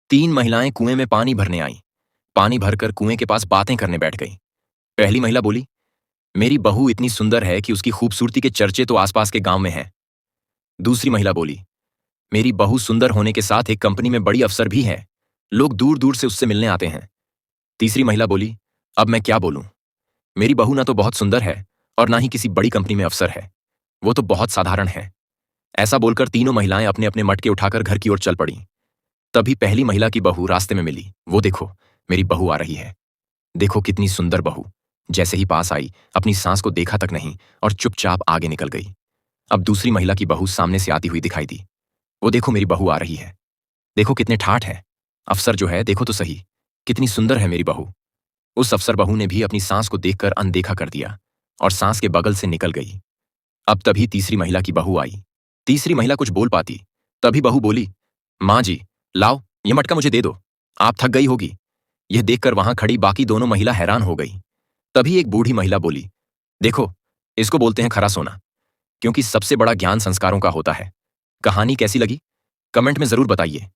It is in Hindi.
तीन महिलाएं कुएं में पानी भरने आईं। पानी भरकर कुएं के पास बातें करने बैठ गईं। पहली महिला बोली, मेरी बहू इतनी सुंदर है कि उसकी खूबसूरती के चर्चे तो आसपास के गांव में हैं। दूसरी महिला बोली, मेरी बहू सुंदर होने के साथ एक कंपनी में बड़ी अफसर भी है। लोग दूर दूर से उससे मिलने आते हैं। तीसरी महिला बोली, अब मैं क्या बोलूं, मेरी बहू ना तो बहुत सुंदर है और ना ही किसी बड़ी कंपनी में अफसर है। वो तो बहुत साधारण है। ऐसा बोलकर तीनों महिलाएं अपने अपने मटके उठाकर घर की ओर चल पड़ीं। तभी पहली महिला की बहू रास्ते में मिली। वो देखो, मेरी बहू आ रही है। देखो कितनी सुंदर बहू। जैसे ही पास आई, अपनी सांस को देखा तक नहीं और चुपचाप आगे निकल गई। अब दूसरी महिला की बहू सामने से आती हुई दिखाई दी। वो देखो, मेरी बहू आ रही है। देखो कितने ठाठ है। अफसर जो है, देखो तो सही, कितनी सुंदर है मेरी बहू। उस अफसर बहू ने भी अपनी सांस को देखकर अनदेखा कर दिया और सांस के बगल से निकल गई। अब तभी तीसरी महिला की बहू आई। तीसरी महिला कुछ बोल पाती, तभी बहू बोली, माँ जी, लाओ ये मटका मुझे दे दो, आप थक गई होगी। यह देखकर वहां खड़ी बाकी दोनों महिला हैरान हो गई। तभी एक बूढ़ी महिला बोली, देखो, इसको बोलते हैं खरा सोना, क्योंकि सबसे बड़ा ज्ञान संस्कारों का होता है। कहानी कैसी लगी कमेंट में जरूर बताइए।